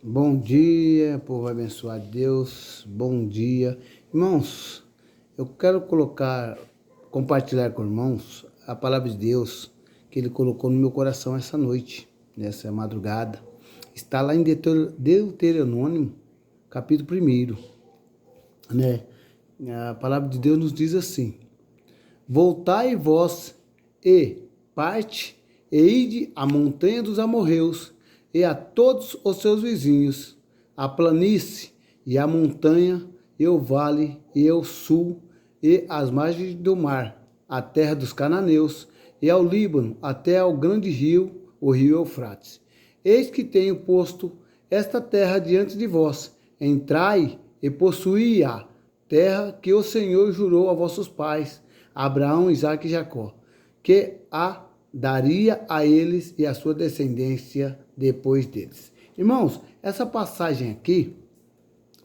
Bom dia, povo abençoado de Deus. Bom dia. Irmãos, eu quero compartilhar com irmãos a palavra de Deus que ele colocou no meu coração essa noite, nessa madrugada. Está lá em Deuteronômio, capítulo 1, né? A palavra de Deus nos diz assim: Voltai vós e parte e ide à montanha dos amorreus e a todos os seus vizinhos, a planície e a montanha e o vale e o sul e as margens do mar, a terra dos cananeus e ao Líbano até ao grande rio, o rio Eufrates. Eis que tenho posto esta terra diante de vós. Entrai e possuí-a, terra que o Senhor jurou a vossos pais, Abraão, Isaque e Jacó, que a daria a eles e a sua descendência depois deles. Irmãos, essa passagem aqui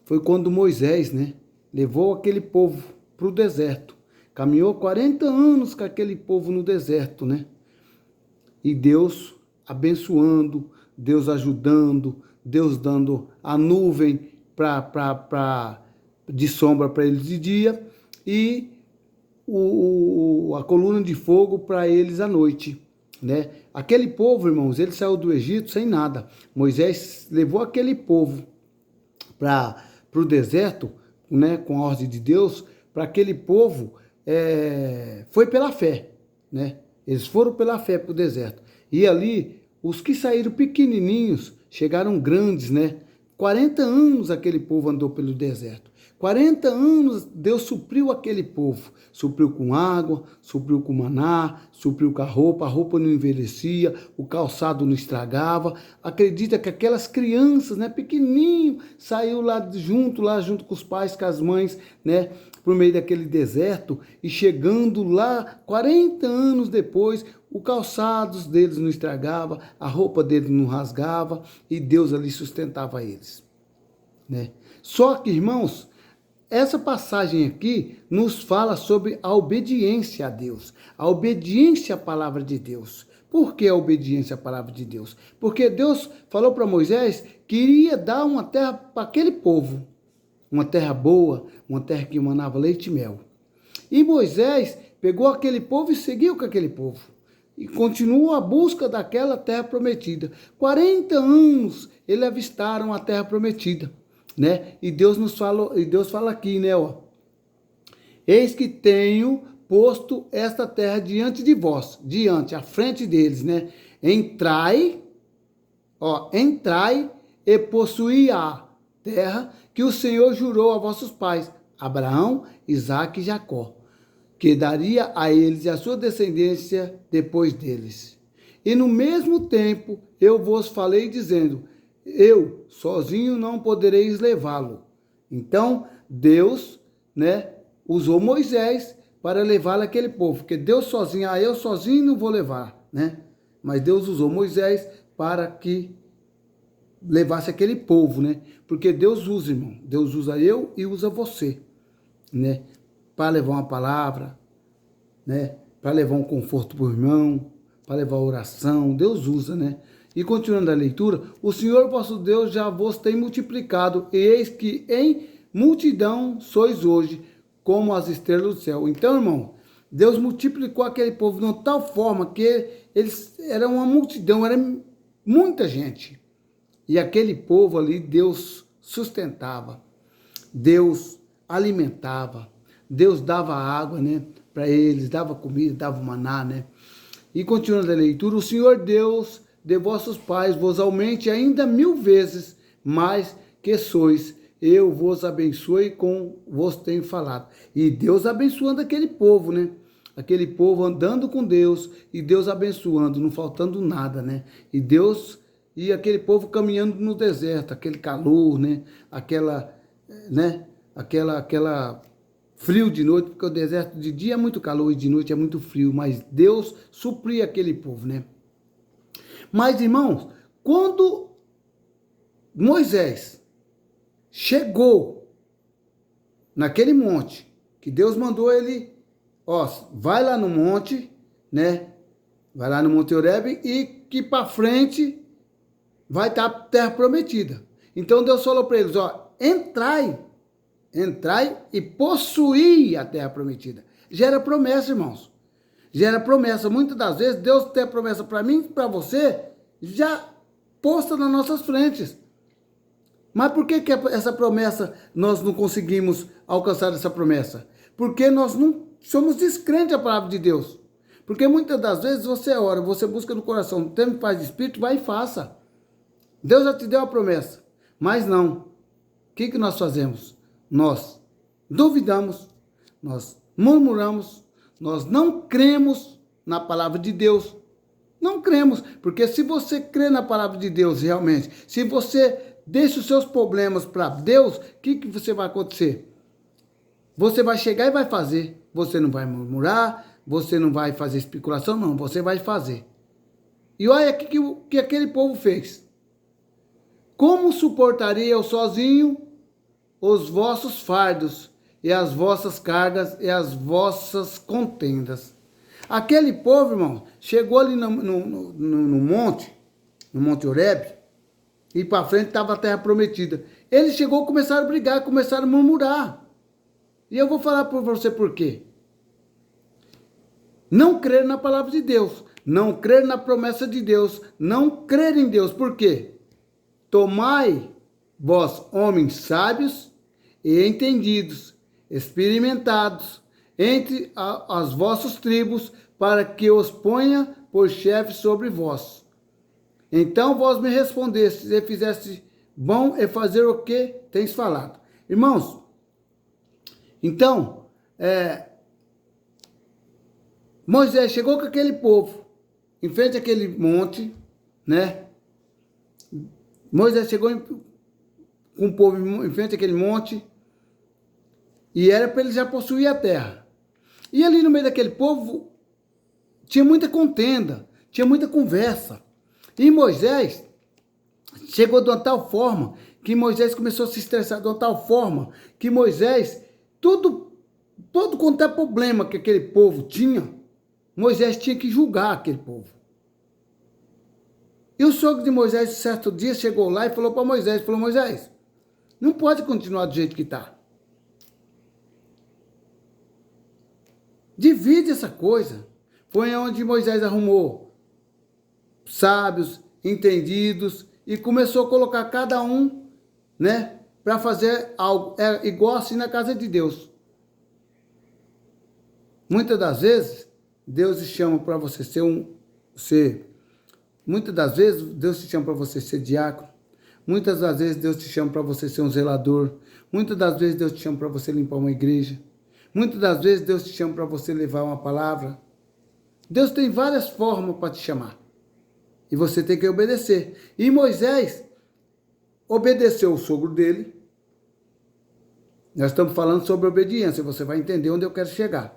foi quando Moisés, levou aquele povo para o deserto. Caminhou 40 anos com aquele povo no deserto, E Deus abençoando, Deus ajudando, Deus dando a nuvem de sombra para eles de dia e a coluna de fogo para eles à noite, Aquele povo, irmãos, ele saiu do Egito sem nada. Moisés levou aquele povo para o deserto, com a ordem de Deus, para aquele povo, foi pela fé, Eles foram pela fé para o deserto. E ali, os que saíram pequenininhos, chegaram grandes, 40 anos aquele povo andou pelo deserto. 40 anos Deus supriu aquele povo. Supriu com água, supriu com maná, supriu com a roupa não envelhecia, o calçado não estragava. Acredita que aquelas crianças, pequenininho, saiu lá junto com os pais, com as mães, por meio daquele deserto, e chegando lá, 40 anos depois, o calçado deles não estragava, a roupa deles não rasgava, e Deus ali sustentava eles, Só que, irmãos, essa passagem aqui nos fala sobre a obediência a Deus, a obediência à palavra de Deus. Por que a obediência à palavra de Deus? Porque Deus falou para Moisés que iria dar uma terra para aquele povo, uma terra boa, uma terra que manava leite e mel. E Moisés pegou aquele povo e seguiu com aquele povo. E continuou a busca daquela terra prometida. 40 anos eles avistaram a terra prometida. E Deus fala aqui, Eis que tenho posto esta terra diante de vós, à frente deles, Entrai e possuí a terra que o Senhor jurou a vossos pais, Abraão, Isaque e Jacó, que daria a eles e a sua descendência depois deles. E no mesmo tempo eu vos falei dizendo: eu sozinho não podereis levá-lo. Então Deus, usou Moisés para levar aquele povo, porque Deus sozinho, eu sozinho não vou levar, Mas Deus usou Moisés para que levasse aquele povo, Porque Deus usa, irmão, Deus usa eu e usa você, Para levar uma palavra, Para levar um conforto para o irmão, para levar oração, Deus usa, E continuando a leitura, o Senhor vosso Deus já vos tem multiplicado, e eis que em multidão sois hoje, como as estrelas do céu. Então, irmão, Deus multiplicou aquele povo de tal forma que eles eram uma multidão, era muita gente. E aquele povo ali, Deus sustentava, Deus alimentava, Deus dava água, para eles, dava comida, dava maná, E continuando a leitura, o Senhor Deus de vossos pais vos aumente ainda 1000 vezes mais que sois, eu vos abençoe como vos tenho falado. E Deus abençoando aquele povo, Aquele povo andando com Deus e Deus abençoando, não faltando nada, E aquele povo caminhando no deserto, aquele calor, Aquela frio de noite, porque o deserto de dia é muito calor e de noite é muito frio, mas Deus supria aquele povo, Mas, irmãos, quando Moisés chegou naquele monte, que Deus mandou ele, vai lá no monte, Vai lá no Monte Horebe e que para frente vai estar a terra prometida. Então Deus falou para eles, ó, entrai e possuí a terra prometida. Já era promessa, irmãos. Já era promessa. Muitas das vezes Deus tem a promessa para mim e para você já posta nas nossas frentes. Mas por que essa promessa nós não conseguimos alcançar essa promessa? Porque nós não somos descrentes à palavra de Deus. Porque muitas das vezes você ora, você busca no coração, tendo paz de espírito, vai e faça. Deus já te deu a promessa. Mas não. O que nós fazemos? Nós duvidamos, nós murmuramos, nós não cremos na palavra de Deus. Não cremos, porque se você crê na palavra de Deus realmente, se você deixa os seus problemas para Deus, o que você vai acontecer? Você vai chegar e vai fazer. Você não vai murmurar, você não vai fazer especulação, não, você vai fazer. E olha o que aquele povo fez. Como suportaria eu sozinho os vossos fardos, e as vossas cargas, e as vossas contendas? Aquele povo, irmão, chegou ali no Monte Horebe, e para frente estava a terra prometida. Eles chegou e começaram a brigar, começaram a murmurar. E eu vou falar para você por quê. Não crer na palavra de Deus, não crer na promessa de Deus, não crer em Deus. Por quê? Tomai, vós, homens sábios e entendidos, experimentados, entre as vossas tribos, para que os ponha por chefe sobre vós. Então vós me respondestes e fizeste bom e fazer o que tens falado. Irmãos, então, Moisés chegou com aquele povo, em frente àquele monte, né? Moisés chegou com o povo em frente àquele monte, e era para ele já possuir a terra. E ali no meio daquele povo, tinha muita contenda, tinha muita conversa. E Moisés chegou de uma tal forma, que Moisés começou a se estressar de uma tal forma, que Moisés, todo quanto é problema que aquele povo tinha, Moisés tinha que julgar aquele povo. E o sogro de Moisés, certo dia, chegou lá e falou para Moisés, Moisés, não pode continuar do jeito que está. Divide essa coisa. Foi onde Moisés arrumou sábios, entendidos, e começou a colocar cada um, né, para fazer algo igual assim na casa de Deus. Muitas das vezes, Deus te chama para você muitas das vezes, Deus te chama para você ser diácono. Muitas das vezes, Deus te chama para você ser um zelador. Muitas das vezes, Deus te chama para você limpar uma igreja. Muitas das vezes, Deus te chama para você levar uma palavra. Deus tem várias formas para te chamar. E você tem que obedecer. E Moisés obedeceu o sogro dele. Nós estamos falando sobre obediência. Você vai entender onde eu quero chegar.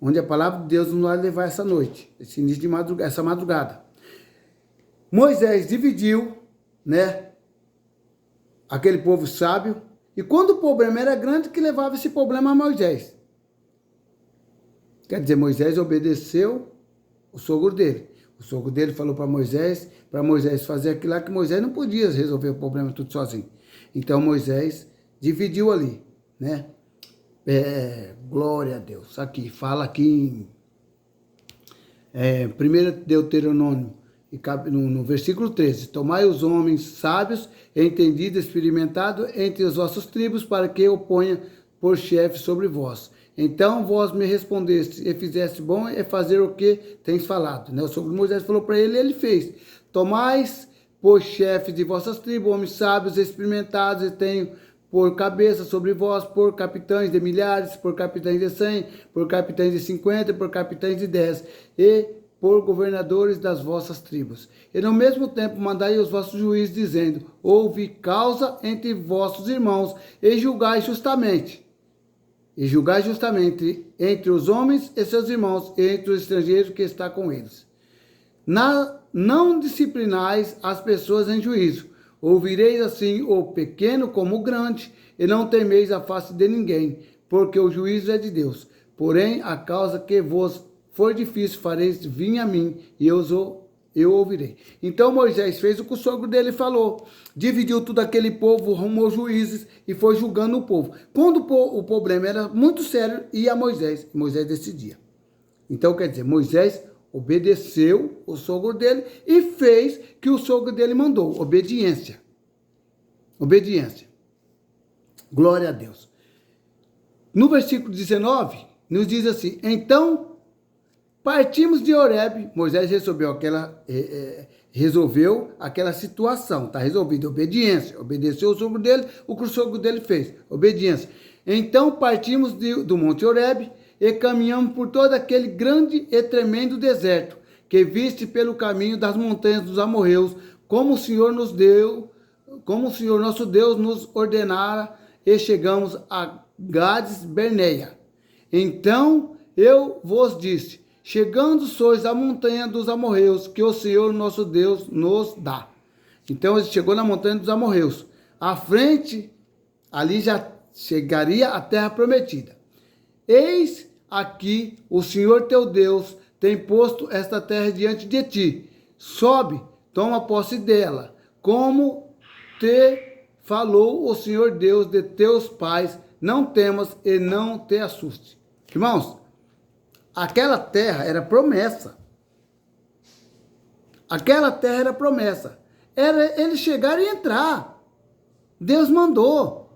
Onde a palavra de Deus nos vai levar essa noite. Esse início de madrugada, essa madrugada. Moisés dividiu, né, aquele povo sábio. E quando o problema era grande, que levava esse problema a Moisés. Quer dizer, Moisés obedeceu o sogro dele. O sogro dele falou para Moisés fazer aquilo lá, que Moisés não podia resolver o problema tudo sozinho. Então Moisés dividiu ali, né? Glória a Deus. Aqui, fala aqui em 1 Deuteronômio, no versículo 13. Tomai os homens sábios, entendidos, experimentados entre as vossas tribos, para que eu ponha por chefe sobre vós. Então vós me respondeste e fizeste bom é fazer o que tens falado. Né? O sogro de Moisés falou para ele, ele fez. Tomais por chefe de vossas tribos, homens sábios, experimentados, e tenho por cabeça sobre vós, por capitães de milhares, por capitães de 100, por capitães de 50, por capitães de 10, e por governadores das vossas tribos. E no mesmo tempo mandai os vossos juízes, dizendo, houve causa entre vossos irmãos, e julgai justamente. E julgai justamente entre os homens e seus irmãos, e entre os estrangeiros que está com eles. Não disciplinais as pessoas em juízo. Ouvireis assim o pequeno como o grande, e não temeis a face de ninguém, porque o juízo é de Deus. Porém, a causa que vos for difícil, fareis vir a mim, e eu eu ouvirei. Então Moisés fez o que o sogro dele falou. Dividiu tudo aquele povo, arrumou juízes e foi julgando o povo. Quando o problema era muito sério, ia Moisés. Moisés decidia. Então, quer dizer, Moisés obedeceu o sogro dele e fez o que o sogro dele mandou. Obediência. Obediência. Glória a Deus. No versículo 19, nos diz assim: então partimos de Horebe. Moisés resolveu aquela situação. Está resolvido. Obediência. Obedeceu o sogro dele, o que o sogro dele fez. Obediência. Então partimos do Monte Horebe e caminhamos por todo aquele grande e tremendo deserto, que viste pelo caminho das montanhas dos amorreus, como o Senhor nosso Deus nos ordenara, e chegamos a Gades Berneia. Então eu vos disse: chegando sois à montanha dos amorreus, que o Senhor nosso Deus nos dá. Então ele chegou na montanha dos amorreus. À frente, ali já chegaria a terra prometida. Eis aqui o Senhor teu Deus tem posto esta terra diante de ti. Sobe, toma posse dela, como te falou o Senhor Deus de teus pais. Não temas e não te assuste. Irmãos, aquela terra era promessa. Aquela terra era promessa. Era eles chegarem e entrar. Deus mandou.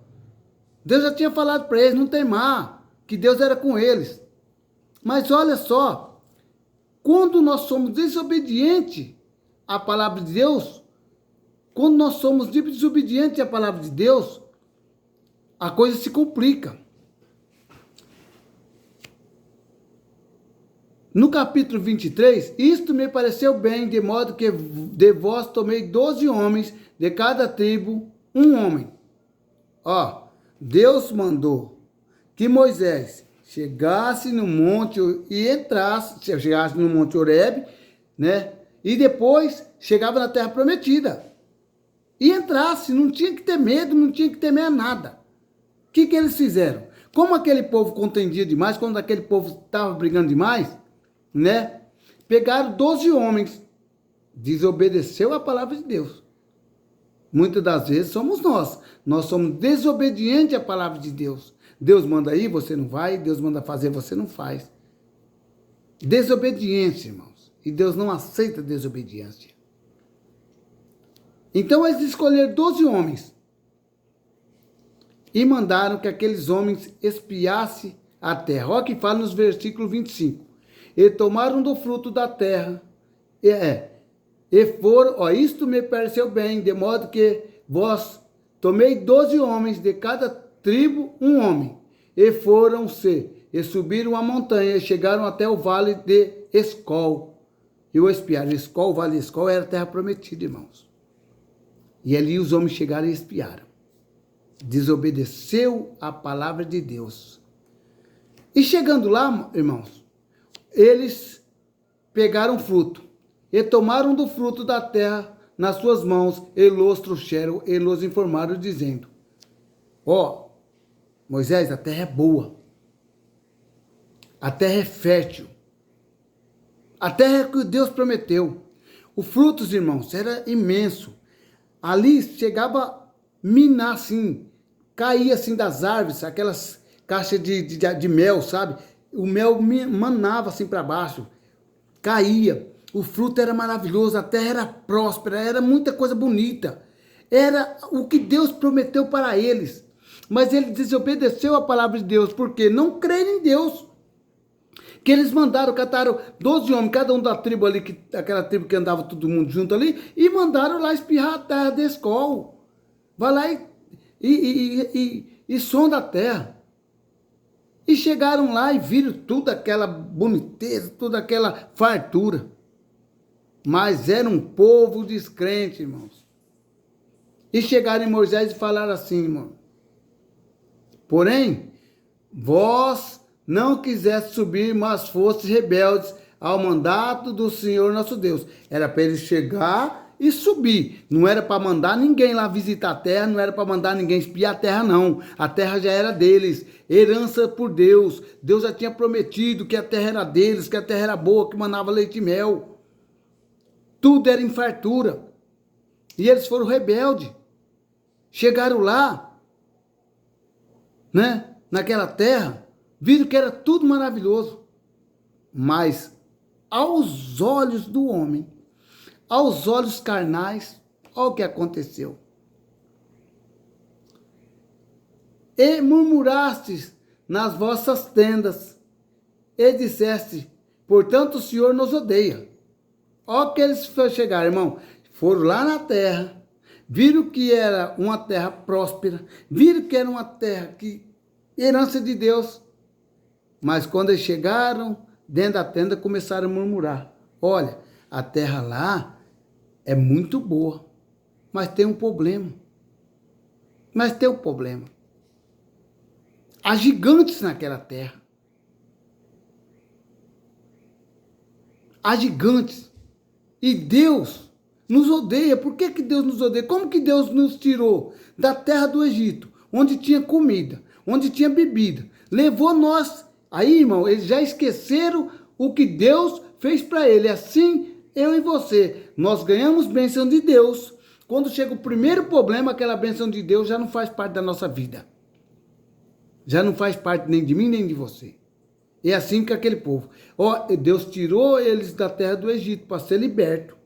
Deus já tinha falado para eles não temar, que Deus era com eles. Mas olha só, quando nós somos desobedientes à palavra de Deus, quando nós somos desobedientes à palavra de Deus, a coisa se complica. No capítulo 23, isto me pareceu bem, de modo que de vós tomei 12 homens, de cada tribo, um homem. Ó, Deus mandou que Moisés chegasse no monte e entrasse, chegasse no monte Horebe, né? E depois chegava na terra prometida. E entrasse, não tinha que ter medo, não tinha que temer nada. O que eles fizeram? Como aquele povo contendia demais, quando aquele povo estava brigando demais, né? Pegaram 12 homens, desobedeceu a palavra de Deus. Muitas das vezes somos nós. Nós somos desobedientes à palavra de Deus. Deus manda ir, você não vai. Deus manda fazer, você não faz. Desobediência, irmãos. E Deus não aceita desobediência. Então eles escolheram 12 homens. E mandaram que aqueles homens espiassem a terra. Olha o que fala nos versículos 25. E tomaram do fruto da terra. E foram, ó, isto me pareceu bem, de modo que vós tomei 12 homens, de cada tribo um homem, e foram-se, e subiram a montanha, e chegaram até o vale de Escol, e o espiaram. Escol, o vale de Escol era a terra prometida, irmãos. E ali os homens chegaram e espiaram. Desobedeceu a palavra de Deus. E chegando lá, irmãos, eles pegaram fruto, e tomaram do fruto da terra nas suas mãos, e los trouxeram, e los informaram, dizendo: ó, Moisés, a terra é boa, a terra é fértil, a terra é que Deus prometeu. O fruto, irmãos, era imenso. Ali chegava a minar assim, caía assim das árvores, aquelas caixas de mel, sabe? O mel manava assim para baixo, caía. O fruto era maravilhoso, a terra era próspera, era muita coisa bonita. Era o que Deus prometeu para eles. Mas ele desobedeceu a palavra de Deus, porque não creram em Deus. Que eles mandaram, cataram 12 homens, cada um da tribo ali, aquela tribo que andava todo mundo junto ali, e mandaram lá espiar a terra de Escol. Vai lá e sonda a terra. E chegaram lá e viram toda aquela boniteza, toda aquela fartura. Mas era um povo descrente, irmãos. E chegaram em Moisés e falaram assim, irmão: porém, vós não quiseste subir, mas fostes rebeldes ao mandato do Senhor nosso Deus. Era para eles chegar e subir. Não era para mandar ninguém lá visitar a terra, não era para mandar ninguém espiar a terra, não. A terra já era deles, herança por Deus. Deus já tinha prometido que a terra era deles, que a terra era boa, que manava leite e mel. tudo era em fartura. E eles foram rebeldes. Chegaram lá, né, naquela terra, viram que era tudo maravilhoso. Mas aos olhos do homem, aos olhos carnais, olha o que aconteceu. E murmurastes nas vossas tendas, e disseste, portanto o Senhor nos odeia. Olha que eles chegaram, irmão. Foram lá na terra, viram que era uma terra próspera, viram que era uma terra que herança de Deus. Mas quando eles chegaram dentro da tenda, começaram a murmurar. Olha, a terra lá é muito boa, mas tem um problema. Mas tem um problema. Há gigantes naquela terra. Há gigantes. E Deus nos odeia. Por que que Deus nos odeia? Como que Deus nos tirou da terra do Egito, onde tinha comida, onde tinha bebida? Levou nós. Aí, irmão, eles já esqueceram o que Deus fez para ele. Assim, eu e você, nós ganhamos bênção de Deus. Quando chega o primeiro problema, aquela bênção de Deus já não faz parte da nossa vida. Já não faz parte nem de mim, nem de você. É assim que aquele povo. Ó, Deus tirou eles da terra do Egito para ser liberto.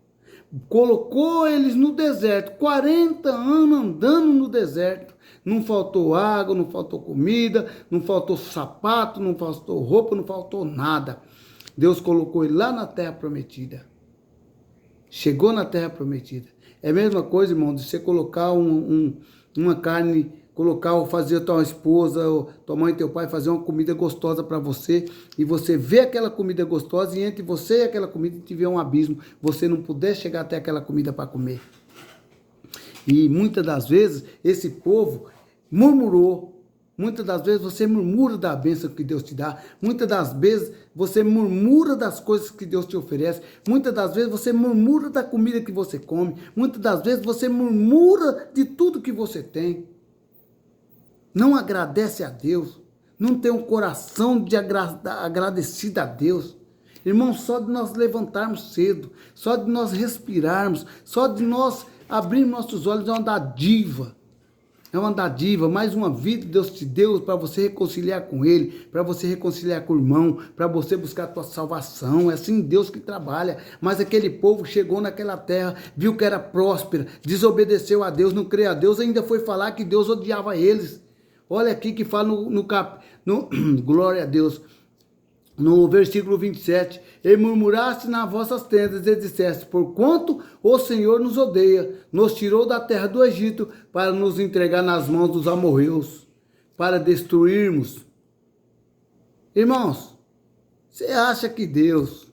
Colocou eles no deserto. 40 anos andando no deserto. Não faltou água, não faltou comida, não faltou sapato, não faltou roupa, não faltou nada. Deus colocou ele lá na terra prometida. Chegou na terra prometida. É a mesma coisa, irmão, de você colocar uma carne, colocar ou fazer a tua esposa, ou tua mãe e teu pai fazer uma comida gostosa para você, e você vê aquela comida gostosa, e entre você e aquela comida tiver um abismo, você não puder chegar até aquela comida para comer. E muitas das vezes esse povo murmurou. Muitas das vezes você murmura da bênção que Deus te dá. Muitas das vezes você murmura das coisas que Deus te oferece. Muitas das vezes você murmura da comida que você come. Muitas das vezes você murmura de tudo que você tem. Não agradece a Deus. Não tem um coração de agradecido a Deus. Irmão, só de nós levantarmos cedo, só de nós respirarmos, só de nós abrirmos nossos olhos é uma dádiva. É uma dádiva, mais uma vida Deus te deu para você reconciliar com Ele, para você reconciliar com o irmão, para você buscar a tua salvação. É assim Deus que trabalha. Mas aquele povo chegou naquela terra, viu que era próspera, desobedeceu a Deus, não creu a Deus, ainda foi falar que Deus odiava eles. Olha aqui que fala glória a Deus, no versículo 27, e murmuraste nas vossas tendas e disseste, porquanto o Senhor nos odeia, nos tirou da terra do Egito para nos entregar nas mãos dos amorreus, para destruirmos. Irmãos, você acha que Deus,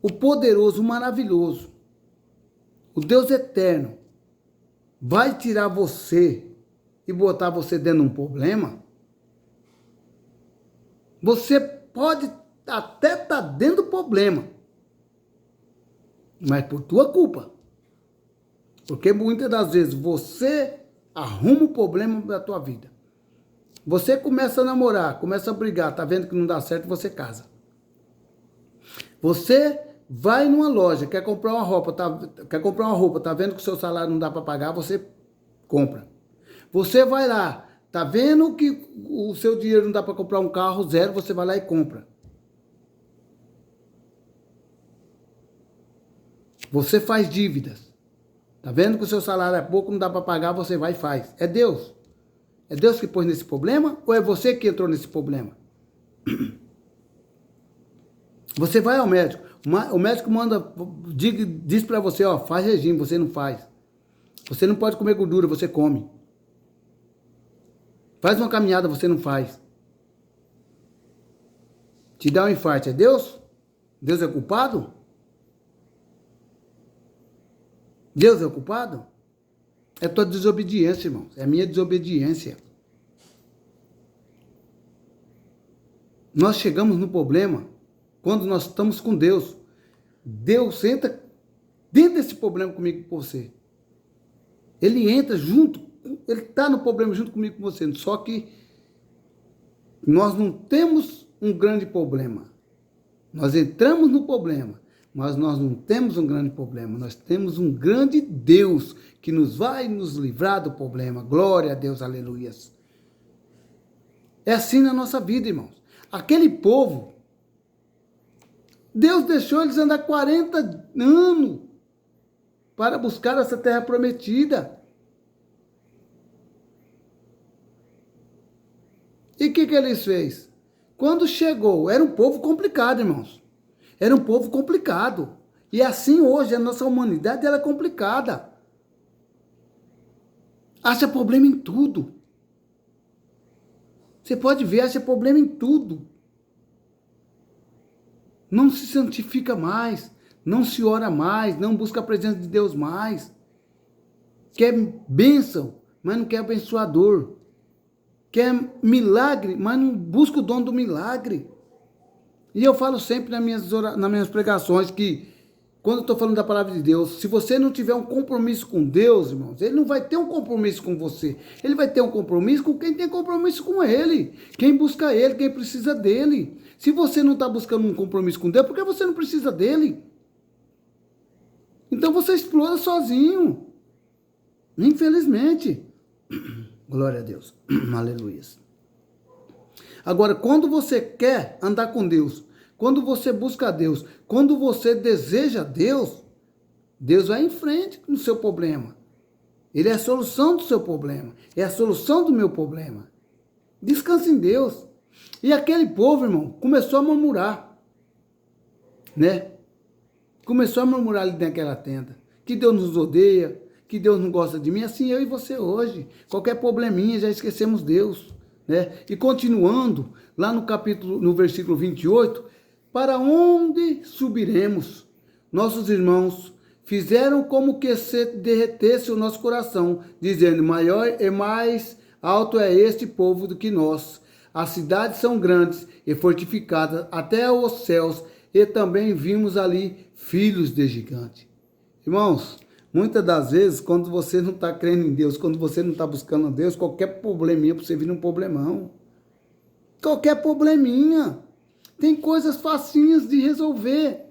o poderoso, o maravilhoso, o Deus eterno, vai tirar você e botar você dentro de um problema? Você pode até estar dentro do problema, mas por tua culpa. Porque muitas das vezes você arruma o problema da tua vida. Você começa a namorar, começa a brigar, tá vendo que não dá certo, você casa. Você vai numa loja, quer comprar uma roupa, tá vendo que o seu salário não dá para pagar, você compra. Você vai lá, tá vendo que o seu dinheiro não dá para comprar um carro zero, você vai lá e compra. Você faz dívidas. Tá vendo que o seu salário é pouco, não dá para pagar, você vai e faz. É Deus. É Deus que pôs nesse problema ou é você que entrou nesse problema? Você vai ao médico. O médico diz para você, ó, faz regime, você não faz. Você não pode comer gordura, você come. Faz uma caminhada, você não faz. Te dá um infarto, é Deus? Deus é culpado? Deus é o culpado? É tua desobediência, irmão. É a minha desobediência. Nós chegamos no problema quando nós estamos com Deus. Deus entra dentro desse problema comigo e com você. Ele entra junto, ele está no problema junto comigo e com você. Só que nós não temos um grande problema. Nós entramos no problema. Mas nós não temos um grande problema, nós temos um grande Deus que nos vai nos livrar do problema. Glória a Deus, aleluias. É assim na nossa vida, irmãos. Aquele povo, Deus deixou eles andar 40 anos para buscar essa terra prometida. E o que eles fez? Quando chegou, era um povo complicado, irmãos. Era um povo complicado. E assim hoje a nossa humanidade ela é complicada. Acha problema em tudo. Você pode ver, acha problema em tudo. Não se santifica mais, não se ora mais, não busca a presença de Deus mais. Quer bênção, mas não quer abençoador. Quer milagre, mas não busca o dono do milagre. E eu falo sempre nas minhas pregações que, quando eu estou falando da palavra de Deus, se você não tiver um compromisso com Deus, irmãos, ele não vai ter um compromisso com você. Ele vai ter um compromisso com quem tem compromisso com ele. Quem busca ele, quem precisa dele. Se você não está buscando um compromisso com Deus, por que você não precisa dele? Então você explora sozinho. Infelizmente. Glória a Deus. Aleluia. Agora, quando você quer andar com Deus, quando você busca Deus, quando você deseja Deus, Deus vai em frente no seu problema. Ele é a solução do seu problema. É a solução do meu problema. Descanse em Deus. E aquele povo, irmão, começou a murmurar. Né? Começou a murmurar ali naquela tenda. Que Deus nos odeia, que Deus não gosta de mim. Assim eu e você hoje. Qualquer probleminha, já esquecemos Deus. Né? E continuando, lá no versículo 28, para onde subiremos? Nossos irmãos fizeram como que se derretesse o nosso coração, dizendo, maior e mais alto é este povo do que nós. As cidades são grandes e fortificadas até os céus, e também vimos ali filhos de gigante. Irmãos, muitas das vezes, quando você não está crendo em Deus, quando você não está buscando a Deus, qualquer probleminha para você vir um problemão. Qualquer probleminha. Tem coisas facinhas de resolver.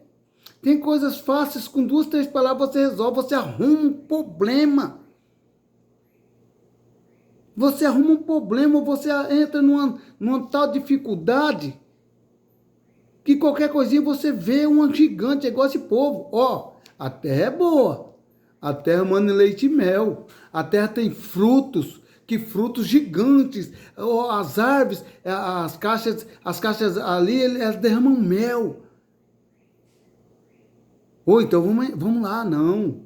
Tem coisas fáceis, com 2, 3 palavras você resolve, você arruma um problema. Você arruma um problema, você entra numa tal dificuldade, que qualquer coisinha você vê um gigante, é igual esse povo. Ó, a terra é boa. A terra manda leite e mel. A terra tem frutos, que frutos gigantes. As árvores, as caixas ali, elas derramam mel. Ou então vamos lá, não.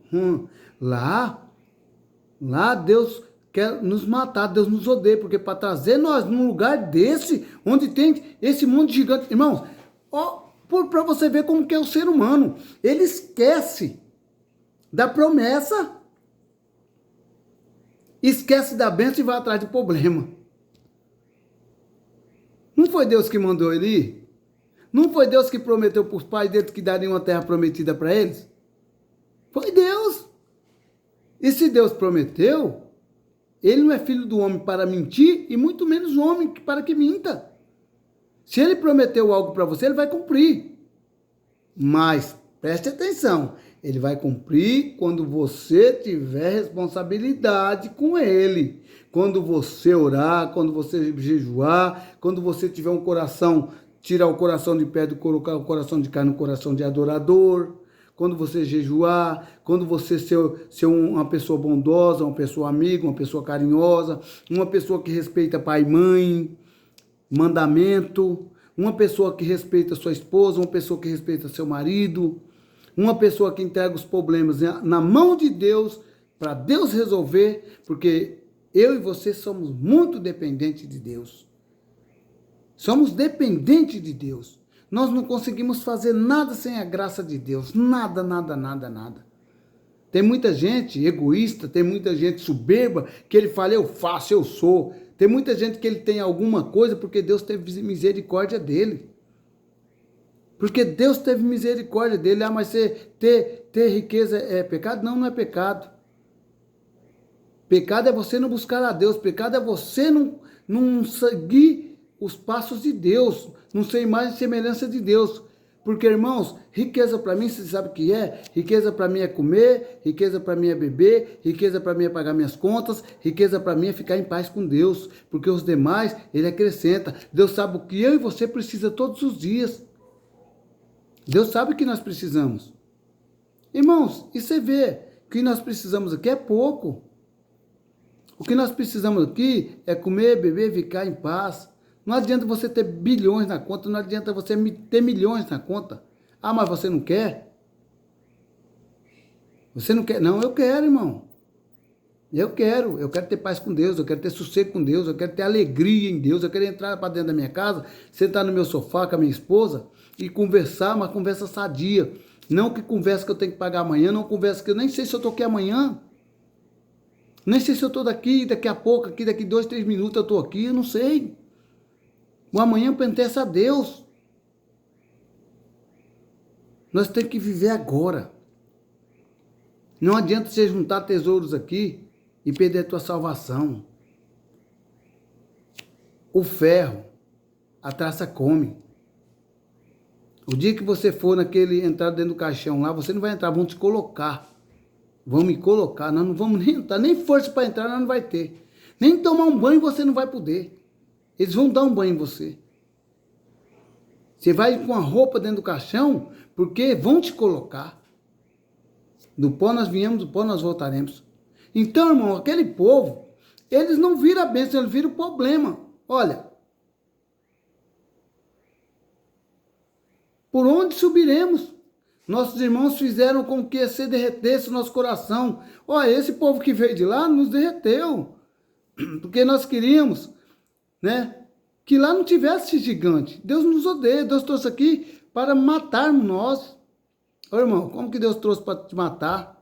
Lá Deus quer nos matar, Deus nos odeia, porque para trazer nós num lugar desse, onde tem esse mundo gigante. Irmãos, para você ver como que é o ser humano. Ele esquece da promessa, esquece da bênção e vai atrás de problema. Não foi Deus que mandou ele ir? Não foi Deus que prometeu para os pais deles que daria uma terra prometida para eles? Foi Deus. E se Deus prometeu, ele não é filho do homem para mentir, e muito menos homem para que minta. Se ele prometeu algo para você, ele vai cumprir. Mas, preste atenção, ele vai cumprir quando você tiver responsabilidade com ele. Quando você orar, quando você jejuar, quando você tiver um coração, tirar o coração de pedra e colocar o coração de carne no coração de adorador. Quando você jejuar, quando você ser uma pessoa bondosa, uma pessoa amiga, uma pessoa carinhosa, uma pessoa que respeita pai e mãe, mandamento, uma pessoa que respeita sua esposa, uma pessoa que respeita seu marido, uma pessoa que entrega os problemas na mão de Deus, para Deus resolver, porque eu e você somos muito dependentes de Deus. Somos dependentes de Deus. Nós não conseguimos fazer nada sem a graça de Deus. Nada, nada, nada, nada. Tem muita gente egoísta, tem muita gente soberba, que ele fala, eu faço, eu sou. Tem muita gente que ele tem alguma coisa porque Deus teve misericórdia dele. Porque Deus teve misericórdia dele. Ah, mas ter riqueza é pecado? Não, não é pecado. Pecado é você não buscar a Deus. Pecado é você não seguir os passos de Deus. Não ser imagem e semelhança de Deus. Porque, irmãos, riqueza para mim, você sabe o que é? Riqueza para mim é comer, riqueza para mim é beber, riqueza para mim é pagar minhas contas, riqueza para mim é ficar em paz com Deus, porque os demais, Ele acrescenta. Deus sabe o que eu e você precisa todos os dias. Deus sabe o que nós precisamos. Irmãos, e você vê que nós precisamos aqui é pouco. O que nós precisamos aqui é comer, beber, ficar em paz. Não adianta você ter bilhões na conta, não adianta você ter milhões na conta. Ah, mas você não quer? Você não quer? Não, eu quero, irmão. Eu quero ter paz com Deus, eu quero ter sossego com Deus, eu quero ter alegria em Deus, eu quero entrar para dentro da minha casa, sentar no meu sofá com a minha esposa e conversar, uma conversa sadia. Não que conversa que eu tenho que pagar amanhã, não conversa que eu nem sei se eu estou aqui amanhã. Nem sei se eu estou daqui a pouco, daqui 2, 3 minutos eu estou aqui, eu não sei. O amanhã pertence a Deus. Nós temos que viver agora. Não adianta você juntar tesouros aqui e perder a tua salvação. O ferro, a traça come. O dia que você for entrar dentro do caixão lá, você não vai entrar, vão te colocar. Vão me colocar, nós não vamos nem entrar, nem força para entrar nós não vai ter. Nem tomar um banho você não vai poder. Eles vão dar um banho em você. Você vai com a roupa dentro do caixão, porque vão te colocar. Do pó nós viemos, do pó nós voltaremos. Então, irmão, aquele povo, eles não viram a bênção, eles viram o problema. Olha, por onde subiremos? Nossos irmãos fizeram com que se derretesse o nosso coração. Olha, esse povo que veio de lá nos derreteu. Porque nós queríamos, né, que lá não tivesse gigante. Deus nos odeia, Deus trouxe aqui para matarmos nós. Ô irmão, como que Deus trouxe para te matar?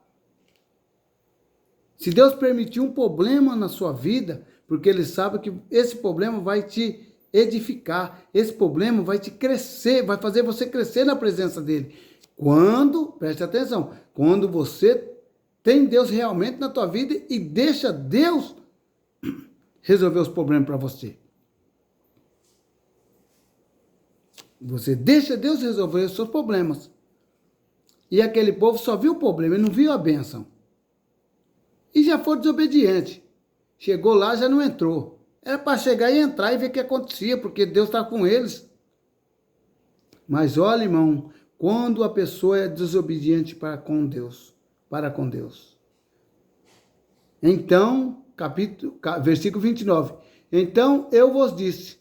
Se Deus permitiu um problema na sua vida, porque Ele sabe que esse problema vai te edificar, esse problema vai te crescer, vai fazer você crescer na presença dEle. Quando, preste atenção, quando você tem Deus realmente na tua vida e deixa Deus resolver os problemas para você. Você deixa Deus resolver os seus problemas. E aquele povo só viu o problema, ele não viu a bênção. E já foi desobediente. Chegou lá, já não entrou. Era para chegar e entrar e ver o que acontecia, porque Deus está com eles. Mas olha, irmão, quando a pessoa é desobediente para com Deus. Então, versículo 29. Então eu vos disse,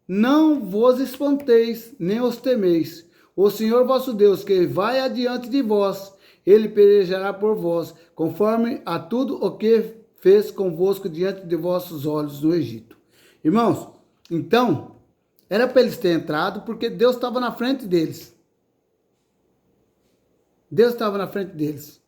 não vos espanteis, nem os temeis. O Senhor vosso Deus, que vai adiante de vós, Ele pelejará por vós, conforme a tudo o que fez convosco diante de vossos olhos no Egito. Irmãos, então, era para eles terem entrado, porque Deus estava na frente deles. Deus estava na frente deles.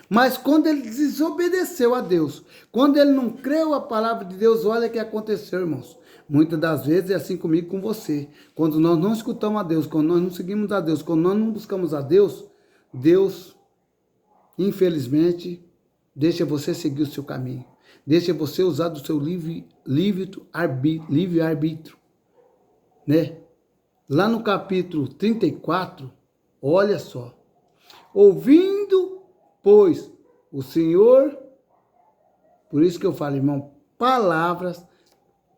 Mas quando ele desobedeceu a Deus, quando ele não creu a palavra de Deus, olha o que aconteceu, irmãos. Muitas das vezes é assim comigo, com você. Quando nós não escutamos a Deus, quando nós não seguimos a Deus, quando nós não buscamos a Deus, Deus, infelizmente, deixa você seguir o seu caminho. Deixa você usar do seu livre-arbítrio. Né? Lá no capítulo 34, olha só. Ouvindo, pois, o Senhor, por isso que eu falo, irmão, palavras.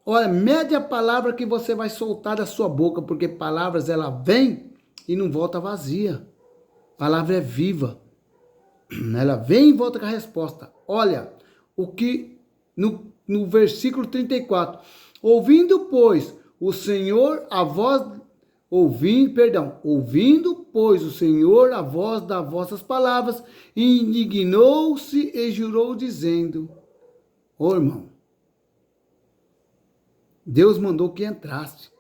Olha, mede a palavra que você vai soltar da sua boca, porque palavras, ela vem e não volta vazia. Palavra é viva. Ela vem e volta com a resposta. Olha, o que no versículo 34. Ouvindo, pois, o Senhor a voz... Ouvindo, pois, o Senhor a voz das vossas palavras, indignou-se e jurou, dizendo... Ô, irmão, Deus mandou que entrasse.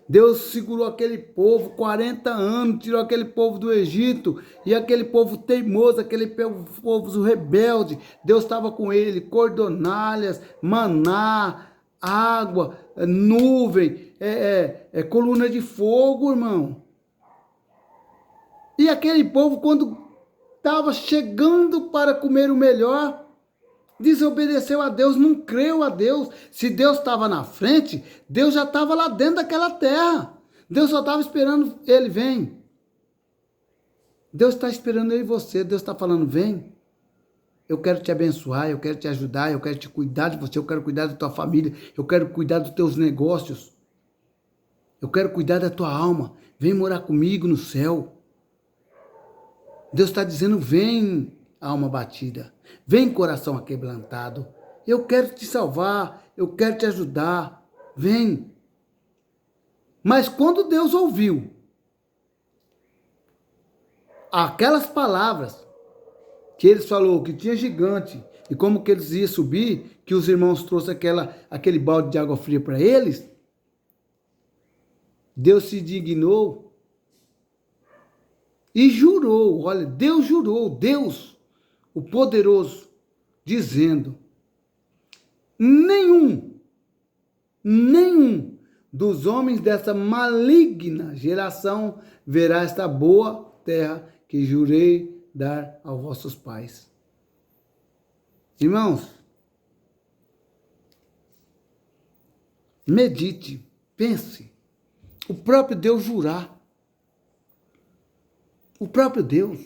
Deus segurou aquele povo 40 anos, tirou aquele povo do Egito, e aquele povo teimoso, aquele povo rebelde, Deus estava com ele, cordonalhas, maná, água, nuvem, coluna de fogo, irmão. E aquele povo, quando estava chegando para comer o melhor, desobedeceu a Deus, não creu a Deus. Se Deus estava na frente, Deus já estava lá dentro daquela terra. Deus só estava esperando ele, vem. Deus está esperando eu e você. Deus está falando, vem. Eu quero te abençoar, eu quero te ajudar, eu quero te cuidar de você, eu quero cuidar da tua família, eu quero cuidar dos teus negócios. Eu quero cuidar da tua alma. Vem morar comigo no céu. Deus está dizendo, vem, alma batida. Vem, coração aquebrantado. Eu quero te salvar, eu quero te ajudar. Vem. Mas quando Deus ouviu aquelas palavras que eles falou que tinha gigante e como que eles iam subir, que os irmãos trouxeram aquele balde de água fria para eles, Deus se dignou e jurou, olha, Deus jurou, Deus, o poderoso, dizendo, nenhum dos homens dessa maligna geração verá esta boa terra que jurei dar aos vossos pais. Irmãos, medite, pense. O próprio Deus jurar. O próprio Deus.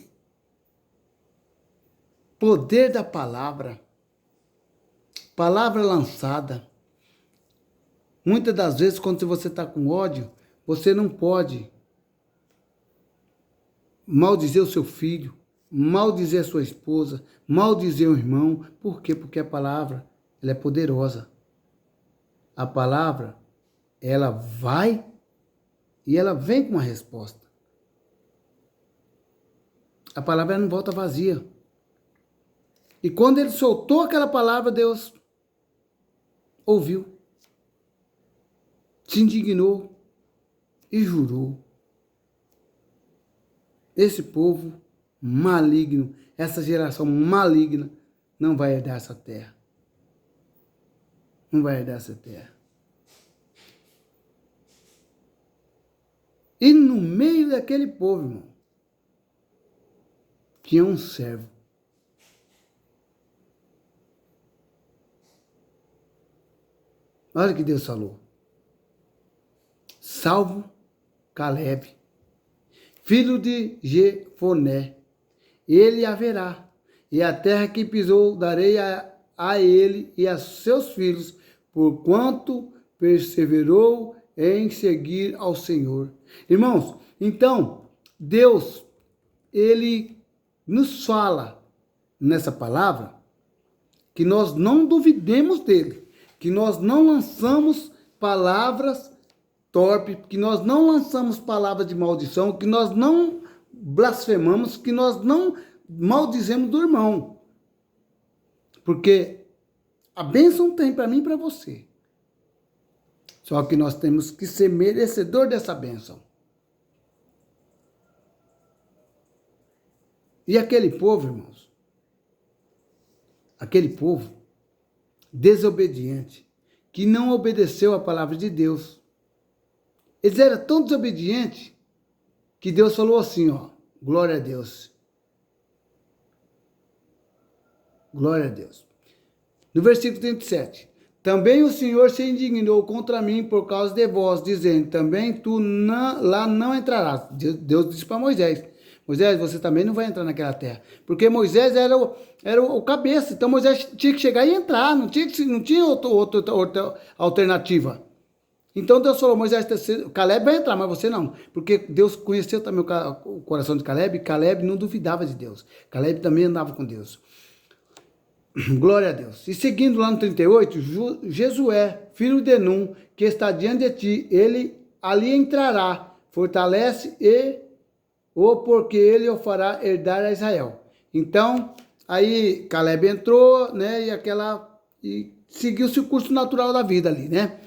Poder da palavra. Palavra lançada. Muitas das vezes, quando você está com ódio, você não pode maldizer o seu filho, maldizer a sua esposa, maldizer o irmão. Por quê? Porque a palavra, ela é poderosa. A palavra, ela vai e ela vem com uma resposta. A palavra ela não volta vazia. E quando ele soltou aquela palavra, Deus ouviu, se indignou e jurou. Esse povo maligno, essa geração maligna, não vai herdar essa terra. Não vai herdar essa terra. E no meio daquele povo, irmão, tinha um servo. Olha o que Deus falou. Salvo Caleb, filho de Jefoné, ele haverá, e a terra que pisou darei a ele e a seus filhos, porquanto perseverou em seguir ao Senhor. Irmãos, então, Deus, ele nos fala nessa palavra que nós não duvidemos dele, que nós não lançamos palavras torpes, que nós não lançamos palavras de maldição, que nós não blasfemamos, que nós não maldizemos do irmão. Porque a bênção tem para mim e para você. Só que nós temos que ser merecedor dessa bênção. E aquele povo, irmãos, aquele povo desobediente, que não obedeceu a palavra de Deus. Eles eram tão desobedientes que Deus falou assim, ó, glória a Deus. Glória a Deus. No versículo 37. Também o Senhor se indignou contra mim por causa de vós, dizendo, também tu lá não entrarás. Deus disse para Moisés, Moisés, você também não vai entrar naquela terra. Porque Moisés era o cabeça, então Moisés tinha que chegar e entrar, não tinha outra alternativa. Então Deus falou, Moisés, Caleb vai entrar, mas você não. Porque Deus conheceu também o coração de Caleb, e Caleb não duvidava de Deus. Caleb também andava com Deus. Glória a Deus. E seguindo lá no 38, Jesué, filho de Num, que está diante de ti, ele ali entrará, fortalece ou porque ele o fará herdar a Israel. Então, aí Caleb entrou, né, e seguiu-se o curso natural da vida ali, né?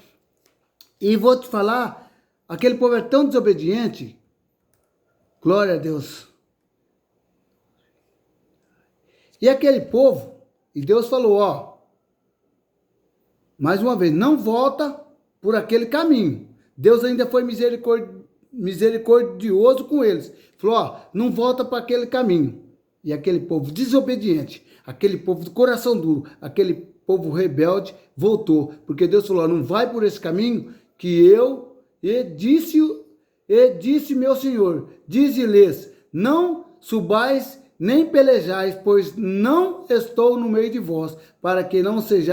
E vou te falar, aquele povo é tão desobediente, glória a Deus. E aquele povo, e Deus falou, ó, mais uma vez, não volta por aquele caminho. Deus ainda foi misericordioso com eles. Falou, ó, não volta para aquele caminho. E aquele povo desobediente, aquele povo do coração duro, aquele povo rebelde, voltou. Porque Deus falou, ó, não vai por esse caminho que eu disse E disse meu senhor, dize-lhes, não subais nem pelejais, pois não estou no meio de vós, para que não sejais